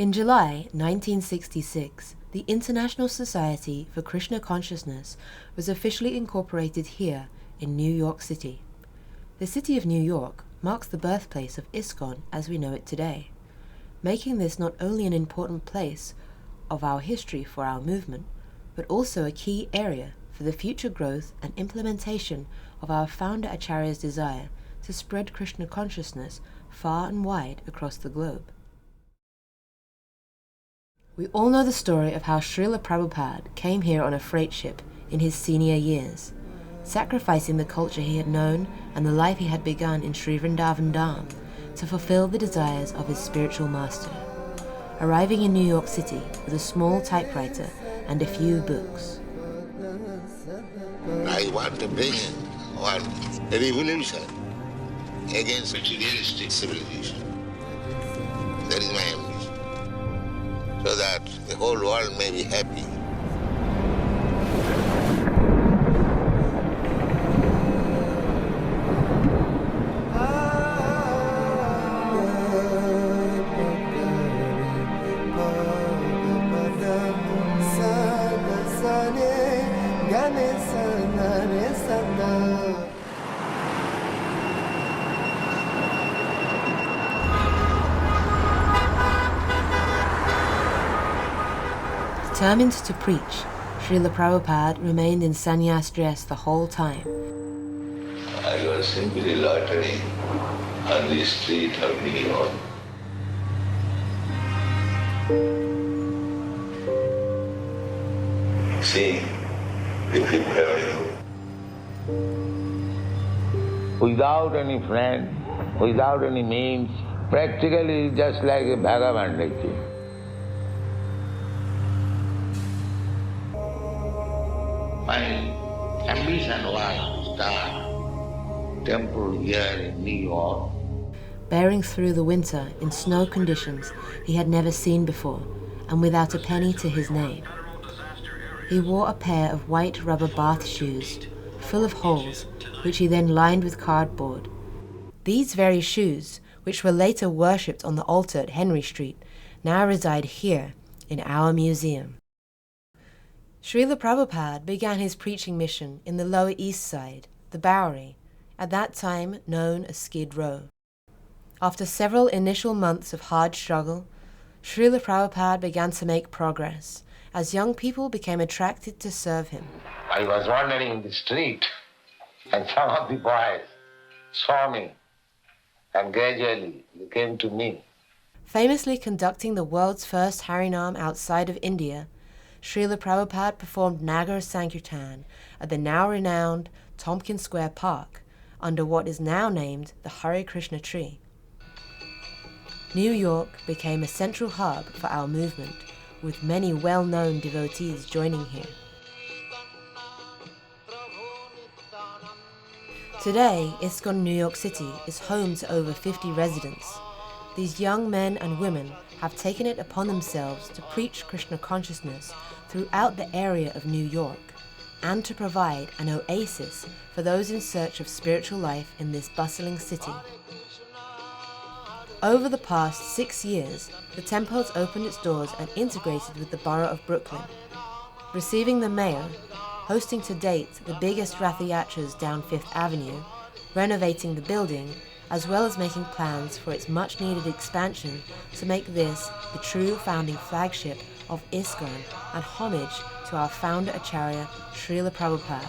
In July 1966, the International Society for Krishna Consciousness was officially incorporated here in New York City. The city of New York marks the birthplace of ISKCON as we know it today, making this not only an important place of our history for our movement, but also a key area for the future growth and implementation of our founder Acharya's desire to spread Krishna consciousness far and wide across the globe. We all know the story of how Srila Prabhupada came here on a freight ship in his senior years, sacrificing the culture he had known and the life he had begun in Sri Vrindavan Dham to fulfill the desires of his spiritual master, arriving in New York City with a small typewriter and a few books. I want to bring one revolution against materialistic civilization. That is my ambition, so that the whole world may be happy. Determined to preach, Srila Prabhupada remained in sannyas dress the whole time. I was simply loitering on the street of New York. Seeing the people around. Without any friend, without any means, practically just like a vagabond actually. My ambition was to start temple here in New York. Bearing through the winter in snow conditions he had never seen before, and without a penny to his name. He wore a pair of white rubber bath shoes, full of holes, which he then lined with cardboard. These very shoes, which were later worshipped on the altar at Henry Street, now reside here in our museum. Srila Prabhupada began his preaching mission in the Lower East Side, the Bowery, at that time known as Skid Row. After several initial months of hard struggle, Srila Prabhupada began to make progress as young people became attracted to serve him. I was wandering in the street and some of the boys saw me and gradually they came to me. Famously conducting the world's first Harinam outside of India, Srila Prabhupada performed Nagar Sankirtan at the now-renowned Tompkins Square Park under what is now named the Hare Krishna tree. New York became a central hub for our movement, with many well-known devotees joining here. Today, ISKCON New York City is home to over 50 residents. These young men and women have taken it upon themselves to preach Krishna consciousness throughout the area of New York and to provide an oasis for those in search of spiritual life in this bustling city. Over the past 6 years, the temple has opened its doors and integrated with the borough of Brooklyn, receiving the mayor, hosting to date the biggest Rath Yatras down Fifth Avenue, renovating the building, as well as making plans for its much-needed expansion to make this the true founding flagship of ISKCON and homage to our founder Acharya, Srila Prabhupada.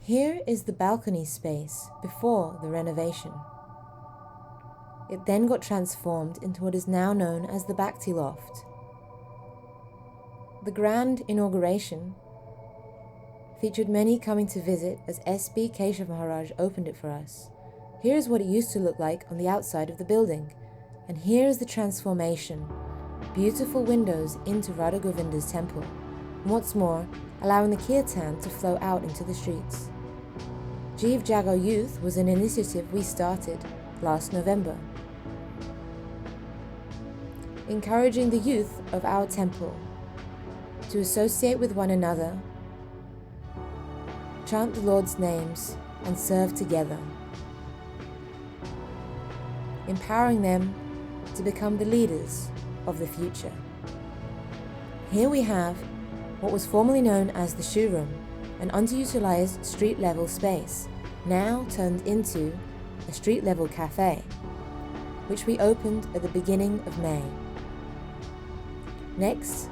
Here is the balcony space before the renovation. It then got transformed into what is now known as the Bhakti Loft. The grand inauguration featured many coming to visit as S.B. Keshav Maharaj opened it for us. Here is what it used to look like on the outside of the building. And here is the transformation. Beautiful windows into Radha Govinda's temple. And what's more, allowing the kirtan to flow out into the streets. Jeev Jago Youth was an initiative we started last November, encouraging the youth of our temple to associate with one another, chant the Lord's names, and serve together, empowering them to become the leaders of the future. Here we have what was formerly known as the shoe room, an underutilized street-level space, now turned into a street-level cafe, which we opened at the beginning of May. Next,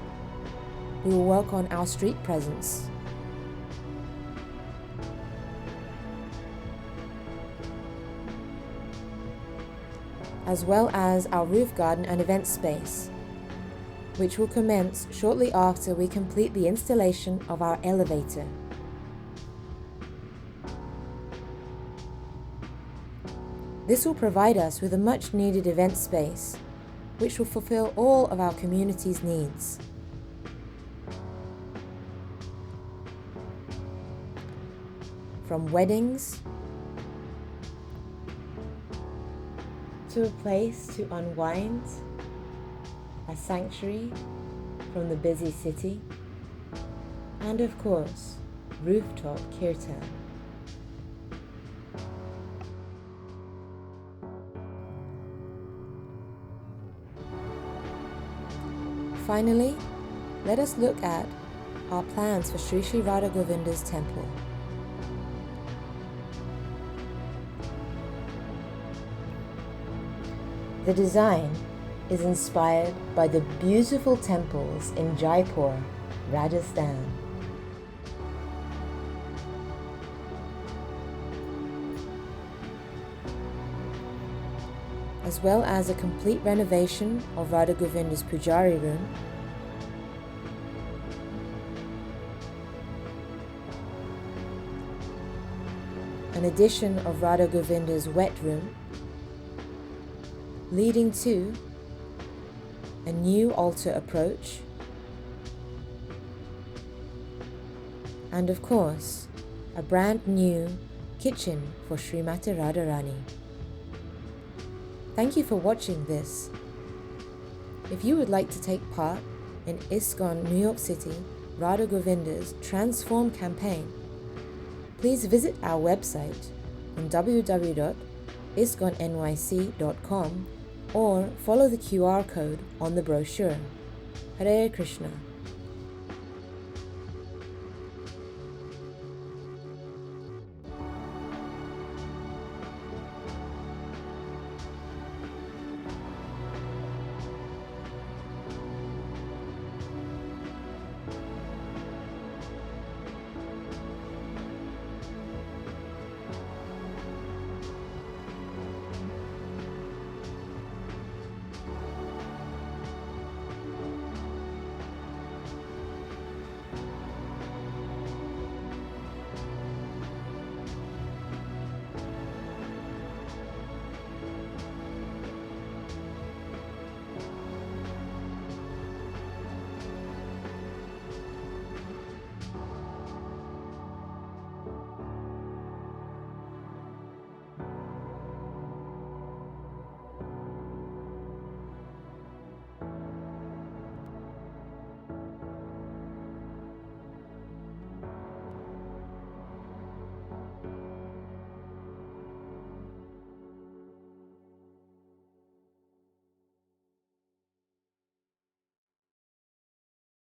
we will work on our street presence. As well as our roof garden and event space, which will commence shortly after we complete the installation of our elevator. This will provide us with a much needed event space, which will fulfill all of our community's needs. From weddings to a place to unwind, a sanctuary from the busy city, and of course, rooftop kirtan. Finally, let us look at our plans for Sri Sri Radha Govinda's temple. The design is inspired by the beautiful temples in Jaipur, Rajasthan. As well as a complete renovation of Radha Govinda's Pujari room, an addition of Radha Govinda's wet room, leading to a new altar approach, and of course, a brand new kitchen for Srimati Radharani. Thank you for watching this. If you would like to take part in ISKCON New York City Radha Govinda's Transform campaign, please visit our website on www.iskconnyc.com or follow the QR code on the brochure. Hare Krishna.